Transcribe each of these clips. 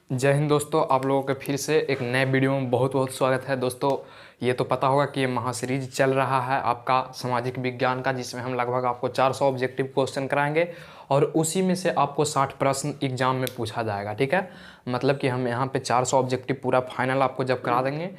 जय हिंद दोस्तों, आप लोगों के फिर से एक नए वीडियो में बहुत बहुत स्वागत है। दोस्तों ये तो पता होगा कि ये महासीरीज चल रहा है आपका सामाजिक विज्ञान का, जिसमें हम लगभग आपको 400 ऑब्जेक्टिव क्वेश्चन कराएंगे और उसी में से आपको 60 प्रश्न एग्जाम में पूछा जाएगा। ठीक है, मतलब कि हम यहाँ पे 400 ऑब्जेक्टिव पूरा फाइनल आपको जब करा देंगे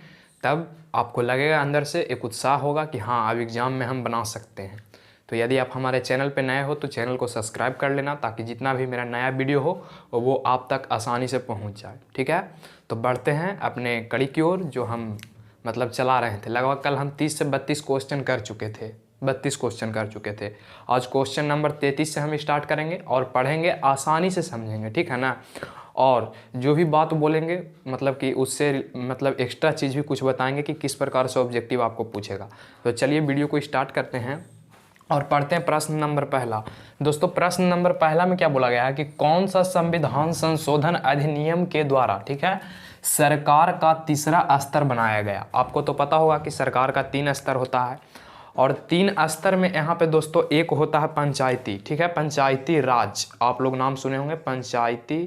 तब आपको लगेगा अंदर से एक उत्साह होगा कि हाँ अब एग्ज़ाम में हम बना सकते हैं। तो यदि आप हमारे चैनल पर नए हो तो चैनल को सब्सक्राइब कर लेना, ताकि जितना भी मेरा नया वीडियो हो वो आप तक आसानी से पहुंच जाए। ठीक है, तो बढ़ते हैं अपने कड़ी की ओर जो हम मतलब चला रहे थे। लगभग कल हम 30 से 32 क्वेश्चन कर चुके थे, 32 क्वेश्चन कर चुके थे। आज क्वेश्चन नंबर 33 से हम स्टार्ट करेंगे और पढ़ेंगे, आसानी से समझेंगे। ठीक है ना, और जो भी बात बोलेंगे मतलब कि उससे मतलब एक्स्ट्रा चीज़ भी कुछ बताएंगे कि किस प्रकार से ऑब्जेक्टिव आपको पूछेगा। तो चलिए वीडियो को स्टार्ट करते हैं और पढ़ते हैं प्रश्न नंबर पहला। दोस्तों प्रश्न नंबर पहला में क्या बोला गया है कि कौन सा संविधान संशोधन अधिनियम के द्वारा, ठीक है, सरकार का तीसरा स्तर बनाया गया। आपको तो पता होगा कि सरकार का 3 स्तर होता है और 3 स्तर में यहाँ पे दोस्तों एक होता है पंचायती। ठीक है, पंचायती राज, आप लोग नाम सुने होंगे, पंचायती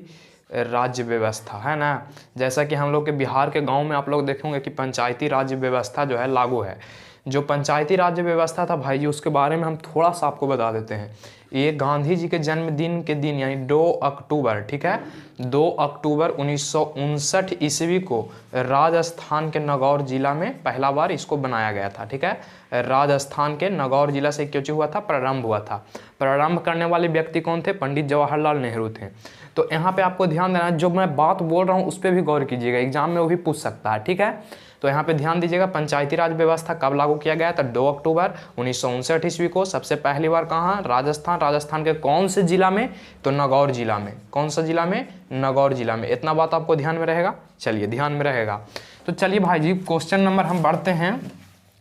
राज्य व्यवस्था, है ना। जैसा कि हम लोग के बिहार के गांव में आप लोग देखेंगे कि पंचायती राज्य व्यवस्था जो है लागू है। जो पंचायती राज्य व्यवस्था था भाई जी, उसके बारे में हम थोड़ा सा आपको बता देते हैं। ये गांधी जी के जन्मदिन के दिन यानी 2 अक्टूबर, ठीक है, 2 अक्टूबर 1959 ईस्वी को राजस्थान के नागौर जिला में पहला बार इसको बनाया गया था। ठीक है, राजस्थान के नागौर जिला से क्यों हुआ था, प्रारंभ हुआ था। प्रारंभ करने वाले व्यक्ति कौन थे, पंडित जवाहरलाल नेहरू थे। तो यहाँ पे आपको ध्यान देना, जो मैं बात बोल रहा हूँ उस पर भी गौर कीजिएगा, एग्जाम में वो भी पूछ सकता है। ठीक है, तो यहाँ पे ध्यान दीजिएगा, पंचायती राज व्यवस्था कब लागू किया गया था, 2 अक्टूबर 1959 ईस्वी को। सबसे पहली बार कहाँ, राजस्थान। राजस्थान के कौन से जिला में, तो नागौर जिला में। कौन सा जिला में, नागौर जिला में। इतना बात आपको ध्यान में रहेगा, चलिए ध्यान में रहेगा। तो चलिए भाई जी क्वेश्चन नंबर हम बढ़ते हैं।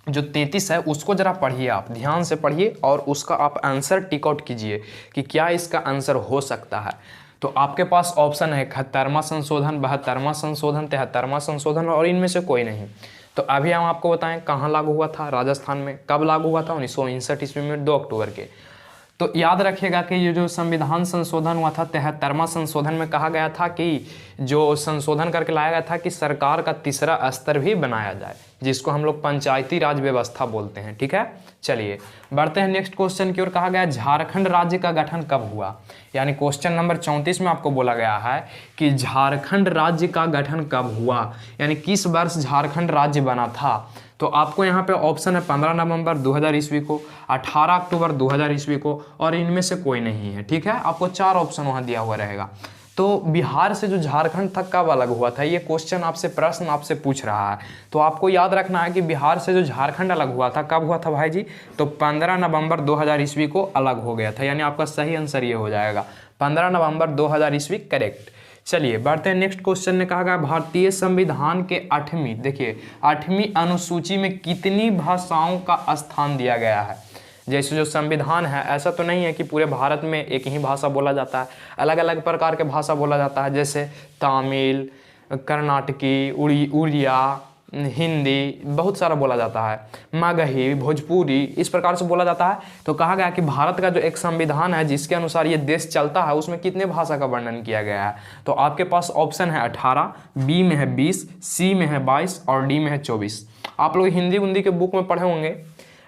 जो 33 है उसको जरा पढ़िए, आप ध्यान से पढ़िए और उसका आप आंसर टिक आउट कीजिए कि क्या इसका आंसर हो सकता है। तो आपके पास ऑप्शन है 71वां संशोधन, 72वां संशोधन, 73वां संशोधन और इनमें से कोई नहीं। तो अभी हम आपको बताएं कहाँ लागू हुआ था, राजस्थान में। कब लागू हुआ था, 1959 ईस्वी में 2 अक्टूबर के। तो याद रखिएगा कि ये जो संविधान संशोधन हुआ था, 73वां संशोधन में कहा गया था कि जो संशोधन करके लाया गया था कि सरकार का तीसरा स्तर भी बनाया जाए, जिसको हम लोग पंचायती राज व्यवस्था बोलते हैं। ठीक है, चलिए बढ़ते हैं नेक्स्ट क्वेश्चन की ओर। कहा गया झारखंड राज्य का गठन कब हुआ, यानी क्वेश्चन नंबर 34 में आपको बोला गया है कि झारखंड राज्य का गठन कब हुआ, यानी किस वर्ष झारखंड राज्य बना था। तो आपको यहाँ पे ऑप्शन है 15 नवंबर 2000 ईस्वी को, 18 अक्टूबर 2000 ईस्वी को और इनमें से कोई नहीं है। ठीक है, आपको 4 ऑप्शन वहाँ दिया हुआ रहेगा। तो बिहार से जो झारखंड तक कब अलग हुआ था, ये क्वेश्चन आपसे, प्रश्न आपसे पूछ रहा है। तो आपको याद रखना है कि बिहार से जो झारखंड अलग हुआ था, कब हुआ था भाई जी, तो 15 नवंबर 2000 ईस्वी को अलग हो गया था। यानी आपका सही आंसर ये हो जाएगा, 15 नवंबर 2000 ईस्वी करेक्ट। चलिए बढ़ते हैं नेक्स्ट क्वेश्चन में। कहा गया भारतीय संविधान के 8वीं, देखिए 8वीं अनुसूची में कितनी भाषाओं का स्थान दिया गया है। जैसे जो संविधान है, ऐसा तो नहीं है कि पूरे भारत में एक ही भाषा बोला जाता है, अलग अलग प्रकार के भाषा बोला जाता है। जैसे तमिल, कर्नाटकी, उड़िया, हिंदी, बहुत सारा बोला जाता है, मगही, भोजपुरी, इस प्रकार से बोला जाता है। तो कहा गया कि भारत का जो एक संविधान है जिसके अनुसार ये देश चलता है, उसमें कितने भाषा का वर्णन किया गया है। तो आपके पास ऑप्शन है 18, बी में है 20, सी में है 22 और डी में है 24। आप लोग हिंदी उंदी के बुक में पढ़े होंगे,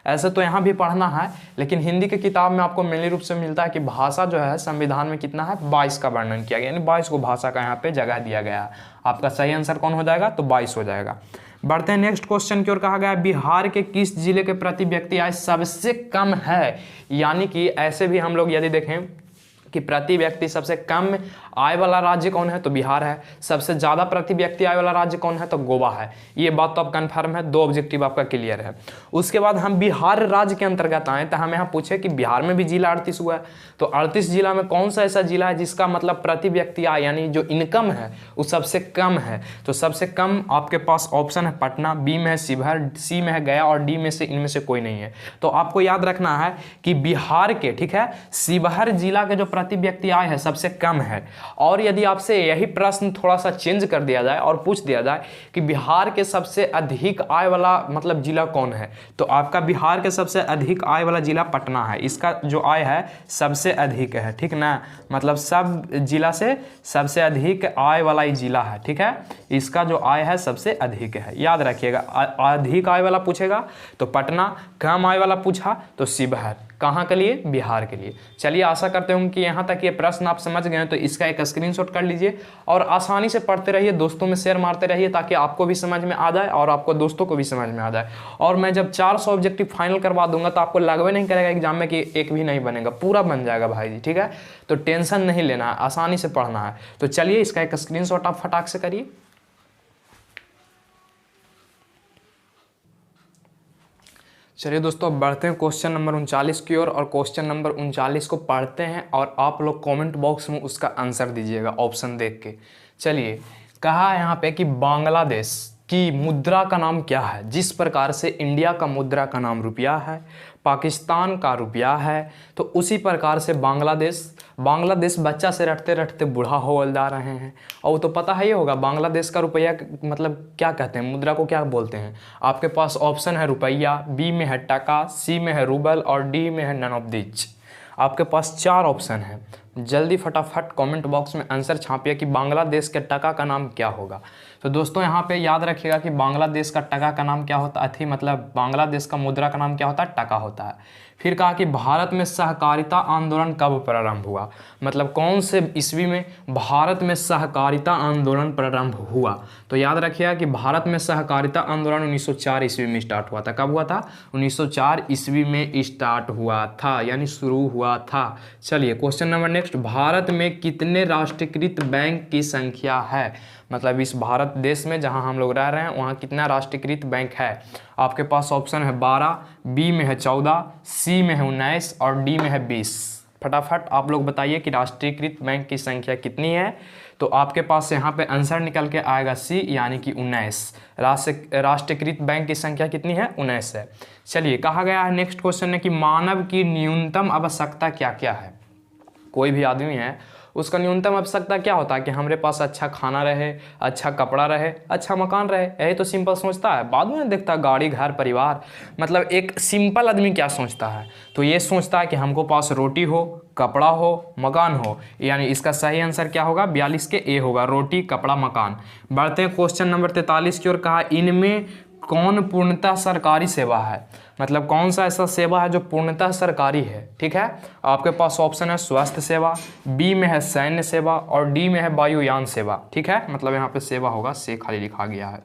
ऐसे तो यहाँ भी पढ़ना है, लेकिन हिंदी की किताब में आपको मेनली रूप से मिलता है कि भाषा जो है संविधान में कितना है, 22 का वर्णन किया गया, यानी 22 को भाषा का यहाँ पे जगह दिया गया है। आपका सही आंसर कौन हो जाएगा, तो 22 हो जाएगा। बढ़ते हैं नेक्स्ट क्वेश्चन की ओर। कहा गया बिहार के किस जिले के प्रति व्यक्ति आय सबसे कम है, यानी कि ऐसे भी हम लोग यदि देखें कि प्रति व्यक्ति सबसे कम आय वाला राज्य कौन है, तो बिहार है। सबसे ज़्यादा प्रति व्यक्ति आय वाला राज्य कौन है, तो गोवा है। ये बात तो अब कन्फर्म है, 2 ऑब्जेक्टिव आपका क्लियर है। उसके बाद हम बिहार राज्य के अंतर्गत आए तो हम यहाँ पूछे कि बिहार में भी जिला 38 हुआ है, तो 38 जिला में कौन सा ऐसा जिला है जिसका मतलब प्रति व्यक्ति आय यानी जो इनकम है वो सबसे कम है। तो सबसे कम आपके पास ऑप्शन है पटना, बी में है शिवहर, सी में है गया और डी में से इनमें से कोई नहीं है। तो आपको याद रखना है कि बिहार के, ठीक है, शिवहर जिला के जो प्रति व्यक्ति आय है सबसे कम है। और यदि आपसे यही प्रश्न थोड़ा सा चेंज कर दिया जाए और पूछ दिया जाए कि बिहार के सबसे अधिक आय वाला मतलब जिला कौन है, तो आपका बिहार के सबसे अधिक आय वाला जिला पटना है। इसका जो आय है सबसे अधिक है, ठीक ना, मतलब सब जिला से सबसे अधिक आय वाला ही जिला है, ठीक है। इसका जो आय है सबसे अधिक है, याद रखिएगा। अधिक आय वाला पूछेगा तो पटना, कम आय वाला पूछा तो शिवहर। कहाँ के लिए? बिहार के लिए। चलिए, आशा करते हूँ कि यहाँ तक ये प्रश्न आप समझ गए हैं, तो इसका एक स्क्रीनशॉट कर लीजिए और आसानी से पढ़ते रहिए, दोस्तों में शेयर मारते रहिए ताकि आपको भी समझ में आ जाए और आपको दोस्तों को भी समझ में आ जाए। और मैं जब 400 ऑब्जेक्टिव फाइनल करवा दूंगा तो आपको लगभग नहीं करेगा एग्जाम में कि एक भी नहीं बनेगा, पूरा बन जाएगा भाई जी, ठीक है। तो टेंशन नहीं लेना है, आसानी से पढ़ना है। तो चलिए, इसका एक स्क्रीनशॉट आप फटाक से करिए। चलिए दोस्तों, अब बढ़ते हैं क्वेश्चन नंबर 39 की ओर और क्वेश्चन नंबर 39 को पढ़ते हैं और आप लोग कमेंट बॉक्स में उसका आंसर दीजिएगा ऑप्शन देख के। चलिए, कहा है यहाँ पे कि बांग्लादेश की मुद्रा का नाम क्या है? जिस प्रकार से इंडिया का मुद्रा का नाम रुपया है, पाकिस्तान का रुपया है, तो उसी प्रकार से बांग्लादेश बच्चा से रटते रटते बूढ़ा हो जा रहे हैं। और वो तो पता ही होगा बांग्लादेश का रुपया मतलब क्या कहते हैं, मुद्रा को क्या बोलते हैं। आपके पास ऑप्शन है रुपया, बी में है टका, सी में है रूबल और डी में है नन ऑफ दिच। आपके पास 4 ऑप्शन है। जल्दी फटाफट कमेंट बॉक्स में आंसर छापिए कि बांग्लादेश के टका का नाम क्या होगा। तो दोस्तों, यहाँ पे याद रखिएगा कि बांग्लादेश का टका का नाम क्या होता है, मतलब बांग्लादेश का मुद्रा का नाम क्या होता है? टका होता है। फिर कहा कि भारत में सहकारिता आंदोलन कब प्रारंभ हुआ, मतलब कौन से ईस्वी में भारत में सहकारिता आंदोलन प्रारंभ हुआ। तो याद रखिएगा कि भारत में सहकारिता आंदोलन 1904 ईस्वी में स्टार्ट हुआ था। कब हुआ था? 1904 ईस्वी में स्टार्ट हुआ था, यानी शुरू हुआ था। चलिए, क्वेश्चन नंबर नेक्स्ट, भारत में कितने राष्ट्रीयकृत बैंक की संख्या है? मतलब इस भारत देश में जहां हम लोग रह रहे हैं वहां कितना राष्ट्रीयकृत बैंक है? आपके पास ऑप्शन है 12, बी में है 14, सी में है 19 और डी में है 20। फटाफट आप लोग बताइए कि राष्ट्रीयकृत बैंक की संख्या कितनी है। तो आपके पास यहाँ पे आंसर निकल के आएगा सी, यानी कि 19। राष्ट्रीयकृत बैंक की संख्या कितनी है? 19 है। चलिए, कहा गया है नेक्स्ट क्वेश्चन में कि मानव की न्यूनतम आवश्यकता क्या क्या है। कोई भी आदमी है उसका न्यूनतम आवश्यकता क्या होता है कि हमारे पास अच्छा खाना रहे, अच्छा कपड़ा रहे, अच्छा मकान रहे। यही तो सिंपल सोचता है, बाद में देखता है गाड़ी घर परिवार। मतलब एक सिंपल आदमी क्या सोचता है? तो ये सोचता है कि हमको पास रोटी हो, कपड़ा हो, मकान हो। यानी इसका सही आंसर क्या होगा? 42 के ए होगा, रोटी कपड़ा मकान। बढ़ते हैं क्वेश्चन नंबर 43 की ओर। कहा इनमें कौन पूर्णतः सरकारी सेवा है, मतलब कौन सा ऐसा सेवा है जो पूर्णतः सरकारी है। ठीक है, आपके पास ऑप्शन है स्वास्थ्य सेवा, बी में है सैन्य सेवा और डी में है वायुयान सेवा। ठीक है, मतलब यहाँ पे सेवा होगा, से खाली लिखा गया है।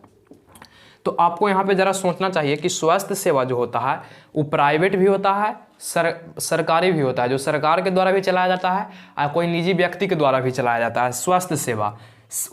तो आपको यहाँ पे जरा सोचना चाहिए कि स्वास्थ्य सेवा जो होता है वो प्राइवेट भी होता है, सरकारी भी होता है। जो सरकार के द्वारा भी चलाया जाता है और कोई निजी व्यक्ति के द्वारा भी चलाया जाता है स्वास्थ्य सेवा।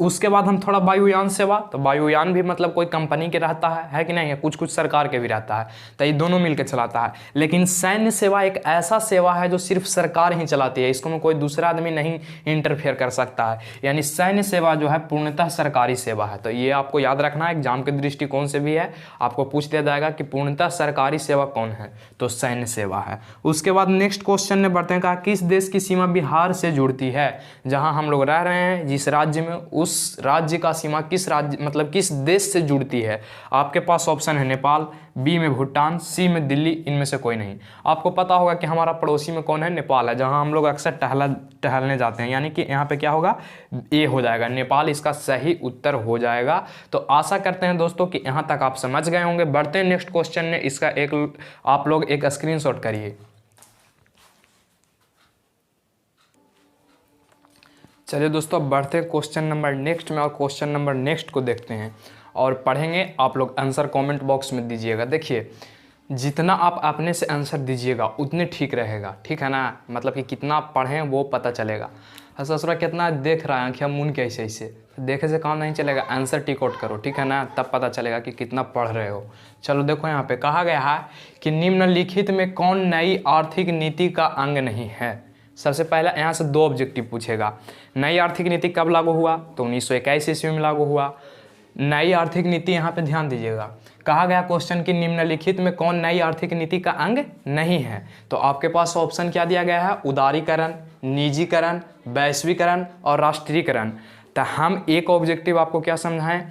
उसके बाद हम थोड़ा वायुयान सेवा, तो वायुयान भी मतलब कोई कंपनी के रहता है कि नहीं है, कुछ कुछ सरकार के भी रहता है, तो ये दोनों मिलकर चलाता है। लेकिन सैन्य सेवा एक ऐसा सेवा है जो सिर्फ सरकार ही चलाती है, इसको में कोई दूसरा आदमी नहीं इंटरफेयर कर सकता है। यानी सैन्य सेवा जो है पूर्णतः सरकारी सेवा है। तो ये आपको याद रखना है, एग्जाम के दृष्टिकोण से भी है, आपको पूछ दिया जाएगा कि पूर्णतः सरकारी सेवा कौन है, तो सैन्य सेवा है। उसके बाद नेक्स्ट क्वेश्चन में बढ़ते हैं। कहा किस देश की सीमा बिहार से जुड़ती है? जहाँ हम लोग रह रहे हैं जिस राज्य में, उस राज्य का सीमा किस राज्य मतलब किस देश से जुड़ती है? आपके पास ऑप्शन है नेपाल, बी में भूटान, सी में दिल्ली, इनमें से कोई नहीं। आपको पता होगा कि हमारा पड़ोसी में कौन है? नेपाल है, जहां हम लोग अक्सर टहलने जाते हैं। यानी कि यहाँ पे क्या होगा? ए हो जाएगा, नेपाल इसका सही उत्तर हो जाएगा। तो आशा करते हैं दोस्तों कि यहाँ तक आप समझ गए होंगे। बढ़ते हैं नेक्स्ट क्वेश्चन में, इसका एक आप लोग एक स्क्रीनशॉट करिए। चलिए दोस्तों, बढ़ते हैं क्वेश्चन नंबर नेक्स्ट में और क्वेश्चन नंबर नेक्स्ट को देखते हैं और पढ़ेंगे। आप लोग आंसर कमेंट बॉक्स में दीजिएगा। देखिए, जितना आप अपने से आंसर दीजिएगा उतने ठीक रहेगा, ठीक है ना। मतलब कि कितना आप पढ़ें वो पता चलेगा। ससुरा कितना देख रहा है, क्या मुन कैसे ऐसे देखे से काम नहीं चलेगा। आंसर टिक आउट करो, ठीक है ना, तब पता चलेगा कि कितना पढ़ रहे हो। चलो देखो, यहाँ पे कहा गया है कि निम्नलिखित में कौन नई आर्थिक नीति का अंग नहीं है। सबसे पहला यहाँ से 2 ऑब्जेक्टिव पूछेगा। नई आर्थिक नीति कब लागू हुआ? तो 1921 ईस्वी में लागू हुआ। नई आर्थिक नीति यहाँ पे ध्यान दीजिएगा कहा गया क्वेश्चन की निम्नलिखित में कौन नई आर्थिक नीति का अंग नहीं है। तो आपके पास ऑप्शन क्या दिया गया है, उदारीकरण, निजीकरण, वैश्वीकरण और राष्ट्रीयकरण। तो हम एक ऑब्जेक्टिव आपको क्या समझाएं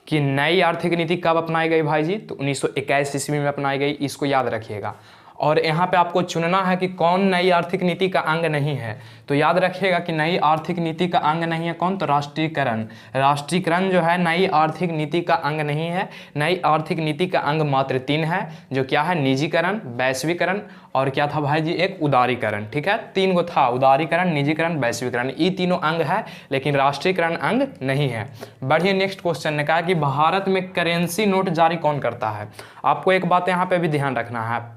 कि नई आर्थिक नीति कब अपनाई गई भाई जी, तो 1921 ईस्वी में अपनाई गई, इसको याद रखिएगा। और यहाँ पे आपको चुनना है कि कौन नई आर्थिक नीति का अंग नहीं है। तो याद रखिएगा कि नई आर्थिक नीति का अंग नहीं है कौन, तो राष्ट्रीयकरण। राष्ट्रीयकरण जो है नई आर्थिक नीति का अंग नहीं है। नई आर्थिक नीति का अंग मात्र 3 है, जो क्या है, निजीकरण, वैश्वीकरण और क्या था भाई जी, एक उदारीकरण। ठीक है, 3 गो था, उदारीकरण, निजीकरण, वैश्वीकरण, ये तीनों अंग है, लेकिन राष्ट्रीयकरण अंग नहीं है। बढ़िए, नेक्स्ट क्वेश्चन ने कहा कि भारत में करेंसी नोट जारी कौन करता है। आपको एक बात यहाँ पे भी ध्यान रखना है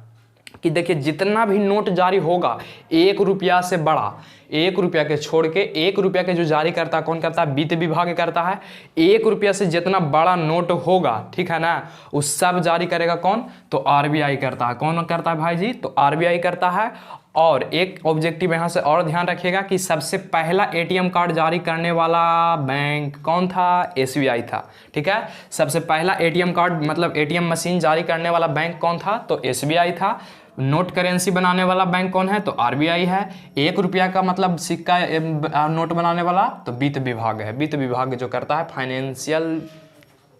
कि देखिए जितना भी नोट जारी होगा 1 रुपया से बड़ा, 1 रुपया के छोड़ के 1 रुपया के जो जारी करता है कौन करता है, वित्त विभाग करता है। 1 रुपया से जितना बड़ा नोट होगा, ठीक है ना, उस सब जारी करेगा कौन, तो आरबीआई करता है। कौन करता है भाई जी, तो आरबीआई करता है। और एक ऑब्जेक्टिव यहाँ से और ध्यान रखिएगा कि सबसे पहला एटीएम कार्ड जारी करने वाला बैंक कौन था, एसबीआई था। ठीक है, सबसे पहला एटीएम कार्ड मतलब एटीएम मशीन जारी करने वाला बैंक कौन था, तो एसबीआई था। नोट करेंसी बनाने वाला बैंक कौन है, तो आरबीआई है। 1 रुपया का मतलब सिक्का नोट बनाने वाला तो वित्त विभाग है। वित्त विभाग जो करता है, फाइनेंशियल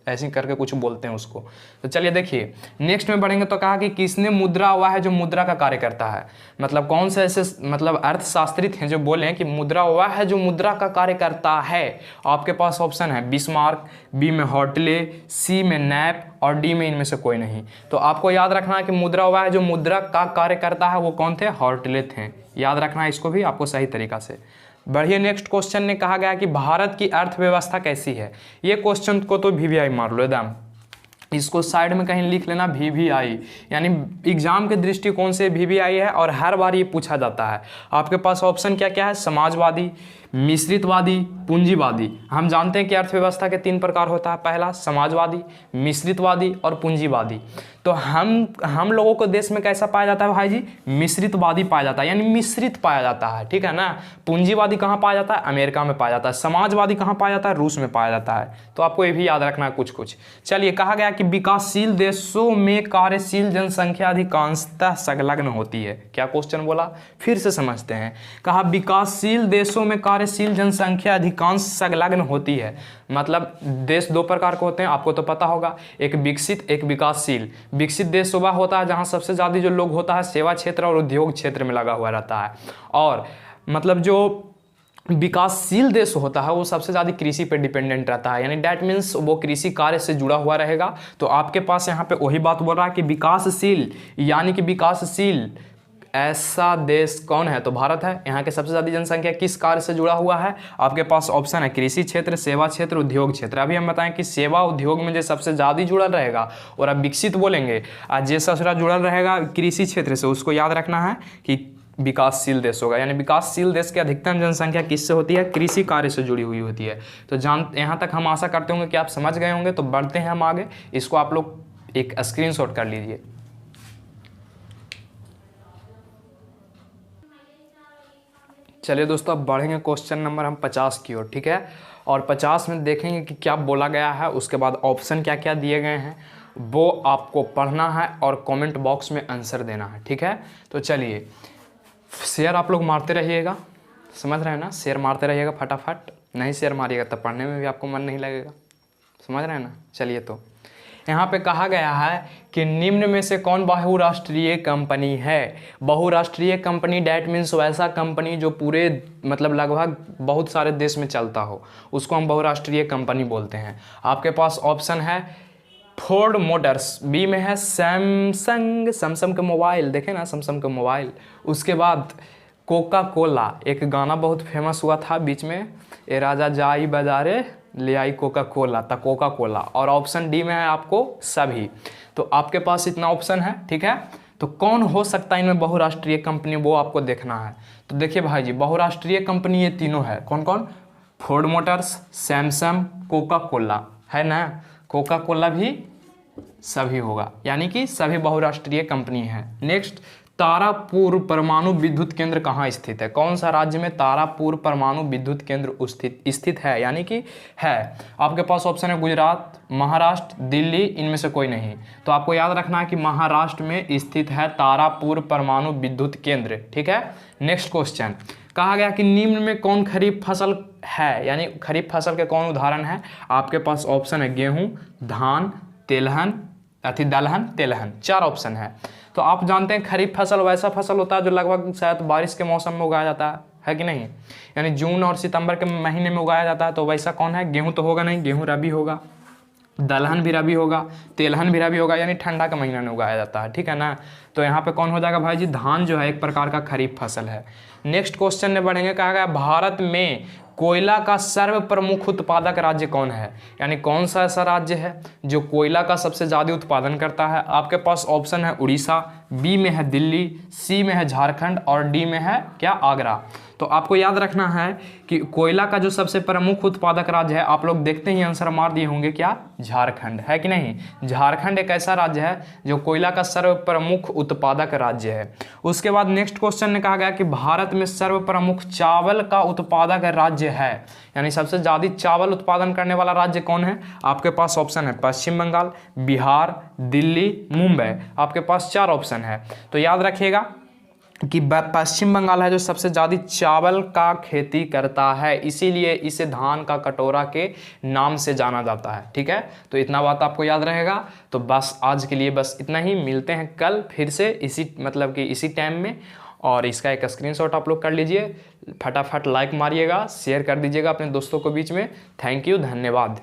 ऐसे करके कुछ बोलते हैं उसको। तो चलिए देखिए नेक्स्ट में बढ़ेंगे। तो कहा कि किसने मुद्रा हुआ है जो मुद्रा का कार्य करता है, मतलब कौन से ऐसे मतलब अर्थशास्त्री थे जो बोले कि मुद्रा हुआ है जो मुद्रा का कार्य करता है। आपके पास ऑप्शन है बिस्मार्क, बी में हॉटले, सी में नैप और डी में इनमें से कोई नहीं। तो आपको याद रखना है कि मुद्रा हुआ है जो मुद्रा का कार्य करता है, वो कौन थे, हॉटले थे। याद रखना है इसको भी आपको सही तरीका से। बढ़िए, नेक्स्ट क्वेश्चन ने कहा गया कि भारत की अर्थव्यवस्था कैसी है। ये क्वेश्चन को तो वीवीआई मार लो एकदम, इसको साइड में कहीं लिख लेना वीवीआई, यानी एग्जाम के दृष्टिकोण से वीवीआई है और हर बार ये पूछा जाता है। आपके पास ऑप्शन क्या क्या है, समाजवादी, मिश्रितवादी, पूंजीवादी। हम जानते हैं कि अर्थव्यवस्था के 3 प्रकार होता है, पहला समाजवादी, मिश्रितवादी और पूंजीवादी। तो हम लोगों को देश में कैसा पाया जाता है भाई जी, मिश्रितवादी पाया जाता है, यानी मिश्रित पाया जाता है। ठीक है ना। पूंजीवादी कहाँ पाया जाता है, अमेरिका में पाया जाता है। समाजवादी कहाँ पाया जाता है, रूस में पाया जाता है। तो आपको ये भी याद रखना है कुछ कुछ। चलिए, कहा गया कि विकासशील देशों में कार्यशील जनसंख्या अधिकांशतः संलग्न होती है। क्या क्वेश्चन बोला, फिर से समझते हैं। कहा विकासशील देशों में कार्यशील जनसंख्या अधिकांश संलग्न होती है। मतलब देश 2 प्रकार के होते हैं, आपको तो पता होगा, एक विकसित, एक विकासशील। विकसित देश वह होता है जहां सबसे ज़्यादा जो लोग होता है सेवा क्षेत्र और उद्योग क्षेत्र में लगा हुआ रहता है। और मतलब जो विकासशील देश होता है वो सबसे ज़्यादा कृषि पे डिपेंडेंट रहता है, यानी डैट मीन्स वो कृषि कार्य से जुड़ा हुआ रहेगा। तो आपके पास यहाँ पे वही बात बोल रहा है कि विकासशील, यानी कि विकासशील ऐसा देश कौन है, तो भारत है। यहाँ के सबसे ज़्यादा जनसंख्या किस कार्य से जुड़ा हुआ है, आपके पास ऑप्शन है कृषि क्षेत्र, सेवा क्षेत्र, उद्योग क्षेत्र। अभी हम बताएं कि सेवा उद्योग में जो सबसे ज़्यादा जुड़ा रहेगा, और अब विकसित बोलेंगे, आज जो सबसे जुड़ा रहेगा कृषि क्षेत्र से, उसको याद रखना है कि विकासशील देश होगा। यानी विकासशील देश की अधिकतम जनसंख्या किससे होती है, कृषि कार्य से जुड़ी हुई होती है। तो यहाँ तक हम आशा करते होंगे कि आप समझ गए होंगे। तो बढ़ते हैं हम आगे, इसको आप लोग एक स्क्रीनशॉट कर लीजिए। चलिए दोस्तों, अब बढ़ेंगे क्वेश्चन नंबर हम 50 की ओर। ठीक है, और 50 में देखेंगे कि क्या बोला गया है, उसके बाद ऑप्शन क्या क्या दिए गए हैं वो आपको पढ़ना है और कमेंट बॉक्स में आंसर देना है। ठीक है, तो चलिए शेयर आप लोग मारते रहिएगा, समझ रहे हैं ना, शेयर मारते रहिएगा फटाफट। नहीं शेयर मारिएगा तब पढ़ने में भी आपको मन नहीं लगेगा, समझ रहे हैं ना। चलिए, तो यहाँ पे कहा गया है कि निम्न में से कौन बहुराष्ट्रीय कंपनी है। बहुराष्ट्रीय कंपनी डैट मीन्स वैसा कंपनी जो पूरे मतलब लगभग बहुत सारे देश में चलता हो, उसको हम बहुराष्ट्रीय कंपनी बोलते हैं। आपके पास ऑप्शन है फोर्ड मोटर्स, बी में है सैमसंग के मोबाइल, देखे ना सैमसंग के मोबाइल। उसके बाद कोका कोला, एक गाना बहुत फेमस हुआ था बीच में, ए राजा जाई बाजारे ले आई कोका कोला, था कोका कोला। और ऑप्शन डी में है आपको सभी। तो आपके पास इतना ऑप्शन है। ठीक है, तो कौन हो सकता है इनमें बहुराष्ट्रीय कंपनी, वो आपको देखना है। तो देखिए भाई जी, बहुराष्ट्रीय कंपनी ये तीनों है। कौन कौन, Ford Motors, Samsung, Coca Cola, है ना। कोका कोला भी सभी होगा, यानी कि सभी बहुराष्ट्रीय कंपनी है। नेक्स्ट, तारापुर परमाणु विद्युत केंद्र कहाँ स्थित है? कौन सा राज्य में तारापुर परमाणु विद्युत केंद्र स्थित है, यानी कि है? आपके पास ऑप्शन है गुजरात, महाराष्ट्र, दिल्ली, इनमें से कोई नहीं। तो आपको याद रखना है कि महाराष्ट्र में स्थित है तारापुर परमाणु विद्युत केंद्र। ठीक है। नेक्स्ट क्वेश्चन, कहा गया कि निम्न में कौन खरीफ फसल है, यानी खरीफ फसल के कौन उदाहरण है? आपके पास ऑप्शन है गेहूं, धान, दलहन, तेलहन, 4 ऑप्शन है। तो आप जानते हैं खरीफ फसल वैसा फसल होता है जो लगभग शायद बारिश के मौसम में उगाया जाता है कि नहीं? यानी जून और सितंबर के महीने में उगाया जाता है। तो वैसा कौन है? गेहूं तो होगा नहीं, गेहूं रबी होगा, दलहन भी रबी होगा, तेलहन भी रबी होगा, यानी ठंडा के महीना में उगाया जाता है। ठीक है ना? तो यहाँ पे कौन हो जाएगा भाई जी? धान जो है एक प्रकार का खरीफ फसल है। नेक्स्ट क्वेश्चन में बढ़ेंगे, कहा गया भारत में कोयला का सर्व प्रमुख उत्पादक राज्य कौन है? यानी कौन सा ऐसा राज्य है जो कोयला का सबसे ज़्यादा उत्पादन करता है? आपके पास ऑप्शन है उड़ीसा, बी में है दिल्ली, सी में है झारखंड और डी में है क्या? आगरा। तो आपको याद रखना है कि कोयला का जो सबसे प्रमुख उत्पादक राज्य है, आप लोग देखते ही आंसर मार दिए होंगे, क्या? झारखंड, है कि नहीं? झारखंड एक ऐसा राज्य है जो कोयला का सर्व प्रमुख उत्पादक राज्य है। उसके बाद नेक्स्ट क्वेश्चन में कहा गया कि भारत में सर्व प्रमुख चावल का उत्पादक राज्य है, यानी सबसे ज़्यादा चावल उत्पादन करने वाला राज्य कौन है? आपके पास ऑप्शन है पश्चिम बंगाल, बिहार, दिल्ली, मुंबई। आपके पास 4 ऑप्शन है। तो याद रखिएगा कि पश्चिम बंगाल है जो सबसे ज़्यादा चावल का खेती करता है, इसीलिए इसे धान का कटोरा के नाम से जाना जाता है। ठीक है, तो इतना बात आपको याद रहेगा। तो बस आज के लिए बस इतना ही, मिलते हैं कल फिर से इसी टाइम में। और इसका एक स्क्रीनशॉट आप लोग कर लीजिए, फटाफट लाइक मारिएगा, शेयर कर दीजिएगा अपने दोस्तों को बीच में। थैंक यू, धन्यवाद।